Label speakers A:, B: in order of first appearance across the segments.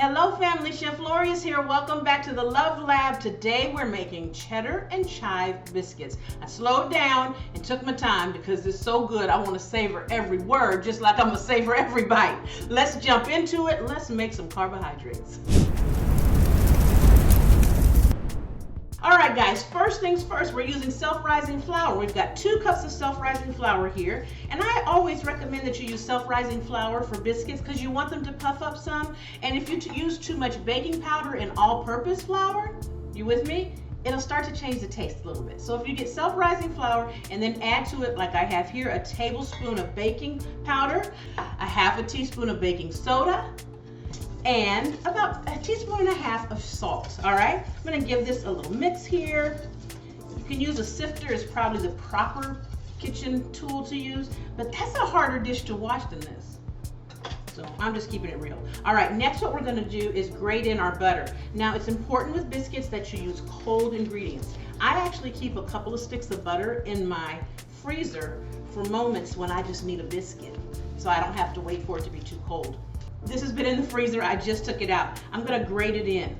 A: Hello family, ChefLorious here. Welcome back to the Love Lab. Today we're making cheddar and chive biscuits. I slowed down and took my time because it's so good. I want to savor every word just like I'm going to savor every bite. Let's jump into it. Let's make some carbohydrates. Alright guys, first things first, we're using self-rising flour. We've got 2 cups of self-rising flour here, and I always recommend that you use self-rising flour for biscuits because you want them to puff up some, and if you use too much baking powder and all-purpose flour, you with me? It'll start to change the taste a little bit. So if you get self-rising flour and then add to it, like I have here, a tablespoon of baking powder, a half a teaspoon of baking soda, and about 1.5 teaspoons of salt. All right, I'm going to give this a little mix here. You can use a sifter, is probably the proper kitchen tool to use, but that's a harder dish to wash than this, so I'm just keeping it real. All right, next what we're going to do is grate in our butter. Now it's important with biscuits that you use cold ingredients. I actually keep a couple of sticks of butter in my freezer for moments when I just need a biscuit, so I don't have to wait for it to be too cold. This has been in the freezer, I just took it out. I'm gonna grate it in.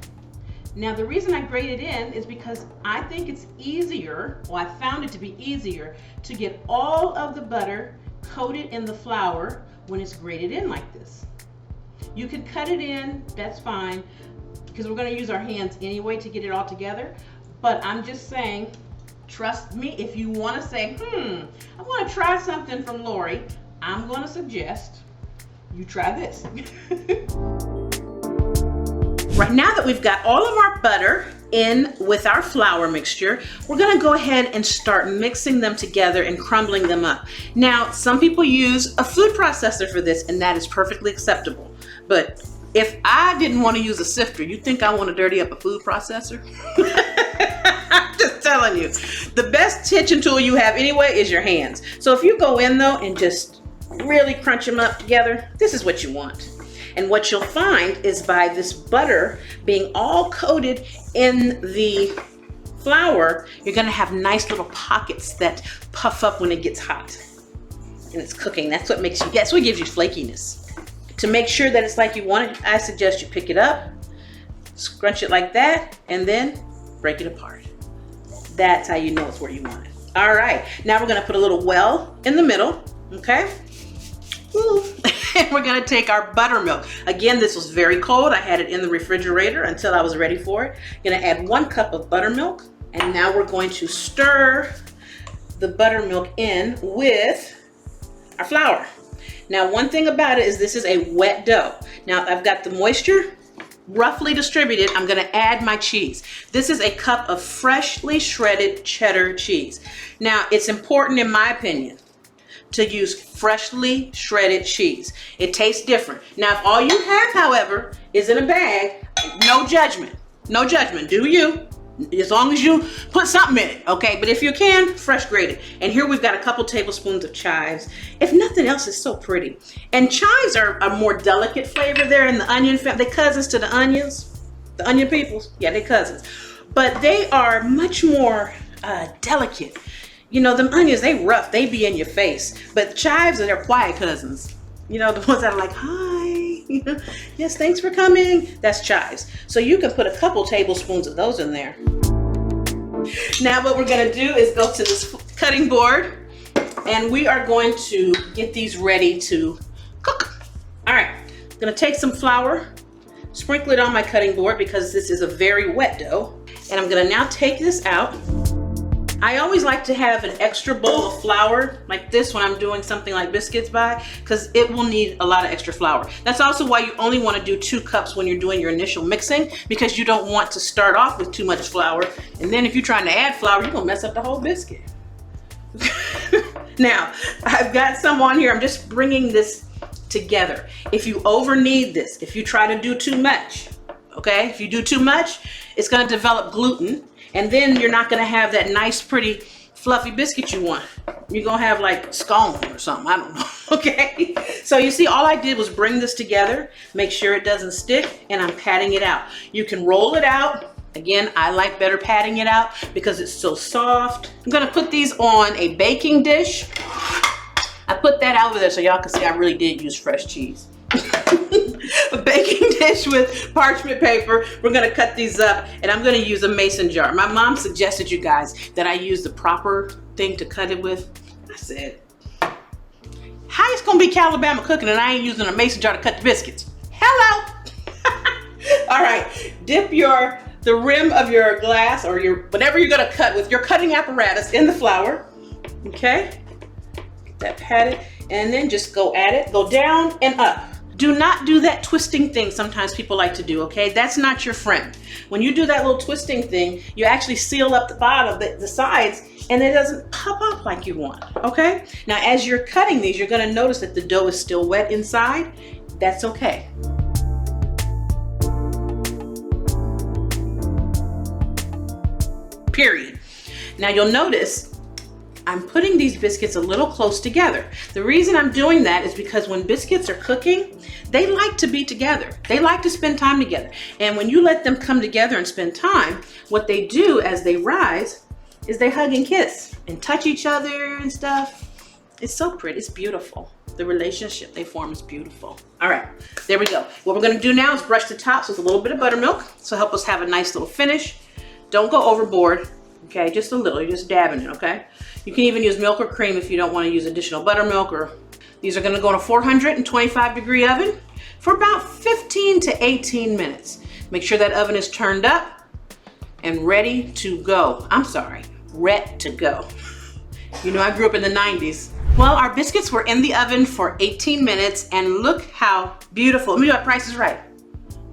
A: Now the reason I grate it in is because I think it's easier, or I found it to be easier, to get all of the butter coated in the flour when it's grated in like this. You could cut it in, that's fine, because we're gonna use our hands anyway to get it all together. But I'm just saying, trust me, if you wanna say, I wanna try something from Lori, I'm gonna suggest you try this. Right now that we've got all of our butter in with our flour mixture, we're gonna go ahead and start mixing them together and crumbling them up. Now, some people use a food processor for this, and that is perfectly acceptable. But if I didn't want to use a sifter, you think I want to dirty up a food processor? I'm just telling you. The best kitchen tool you have anyway is your hands. So if you go in though and just really crunch them up together, this is what you want. And what you'll find is by this butter being all coated in the flour, you're gonna have nice little pockets that puff up when it gets hot and it's cooking. That's what makes you, that's what gives you flakiness. To make sure that it's like you want it, I suggest you pick it up, scrunch it like that, and then break it apart. That's how you know it's where you want it. All right, now we're gonna put a little well in the middle, okay? And we're gonna take our buttermilk. Again, this was very cold. I had it in the refrigerator until I was ready for it. Gonna add 1 cup of buttermilk, and now we're going to stir the buttermilk in with our flour. Now, one thing about it is this is a wet dough. Now, I've got the moisture roughly distributed. I'm gonna add my cheese. This is a cup of freshly shredded cheddar cheese. Now, it's important in my opinion to use freshly shredded cheese. It tastes different. Now, if all you have, however, is in a bag, no judgment. No judgment, do you? As long as you put something in it, okay? But if you can, fresh grated. And here we've got a couple tablespoons of chives. If nothing else, it's so pretty. And chives are a more delicate flavor there in the onion family. They're cousins to the onions. The onion peoples, yeah, they're cousins. But they are much more delicate. You know, them onions, they rough, they be in your face. But chives are their quiet cousins. You know, the ones that are like, hi, yes, thanks for coming. That's chives. So you can put a couple tablespoons of those in there. Now what we're gonna do is go to this cutting board, and we are going to get these ready to cook. All right, I'm gonna take some flour, sprinkle it on my cutting board because this is a very wet dough. And I'm gonna now take this out. I always like to have an extra bowl of flour like this when I'm doing something like biscuits because it will need a lot of extra flour. That's also why you only want to do 2 cups when you're doing your initial mixing, because you don't want to start off with too much flour. And then if you're trying to add flour, you're gonna mess up the whole biscuit. Now, I've got some on here. I'm just bringing this together. If you over knead this, if you try to do too much, okay? If you do too much, it's gonna develop gluten. And then you're not gonna have that nice, pretty, fluffy biscuit you want. You're gonna have like scone or something, I don't know, okay? So you see, all I did was bring this together, make sure it doesn't stick, and I'm patting it out. You can roll it out. Again, I like better patting it out because it's so soft. I'm gonna put these on a baking dish. I put that over there so y'all can see I really did use fresh cheese. a baking dish with parchment paper. We're gonna cut these up, and I'm gonna use a mason jar. My mom suggested, you guys, that I use the proper thing to cut it with. I said, how it's gonna be Calibama cooking and I ain't using a mason jar to cut the biscuits? Hello. All right, dip the rim of your glass or whatever you're gonna cut with your cutting apparatus in the flour. Okay, get that patted, and then just go at it, go down and up. Do not do that twisting thing sometimes people like to do, okay? That's not your friend. When you do that little twisting thing, you actually seal up the bottom, the sides, and it doesn't pop up like you want, okay? Now, as you're cutting these, you're gonna notice that the dough is still wet inside. That's okay. Period. Now, you'll notice I'm putting these biscuits a little close together. The reason I'm doing that is because when biscuits are cooking, they like to be together. They like to spend time together. And when you let them come together and spend time, what they do as they rise is they hug and kiss and touch each other and stuff. It's so pretty, it's beautiful. The relationship they form is beautiful. All right, there we go. What we're gonna do now is brush the tops with a little bit of buttermilk, so help us have a nice little finish. Don't go overboard, okay? Just a little, you're just dabbing it, okay? You can even use milk or cream if you don't want to use additional buttermilk. Or these are going to go in a 425-degree oven for about 15 to 18 minutes. Make sure that oven is turned up and ready to go. I'm sorry, ready to go. You know, I grew up in the 90s. Well, our biscuits were in the oven for 18 minutes, and look how beautiful. Let me do my Price is Right.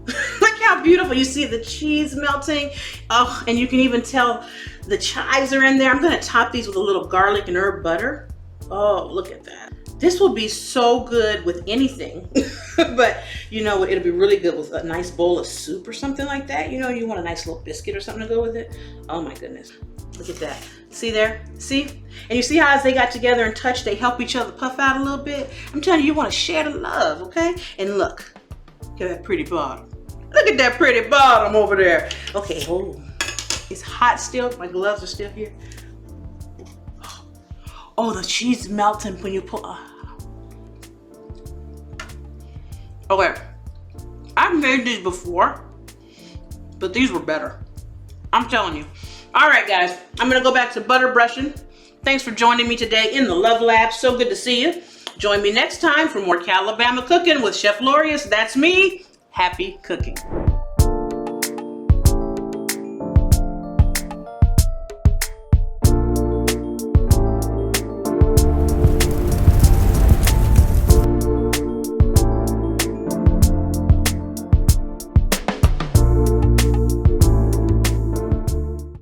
A: Look how beautiful. You see the cheese melting. Oh, and you can even tell the chives are in there. I'm gonna top these with a little garlic and herb butter. Oh, look at that. This will be so good with anything. But you know, it'll be really good with a nice bowl of soup or something like that. You know, you want a nice little biscuit or something to go with it. Oh my goodness. Look at that. See there? See? And you see how as they got together and touched, they help each other puff out a little bit? I'm telling you, you want to share the love, okay? And look at that pretty bottom. Look at that pretty bottom over there. Okay, oh, it's hot still. My gloves are still here. Oh, the cheese is melting when you pull. Okay, I've made these before, but these were better. I'm telling you. All right, guys, I'm gonna go back to butter brushing. Thanks for joining me today in the Love Lab. So good to see you. Join me next time for more Calibama cooking with Chef Lorious. That's me. Happy cooking.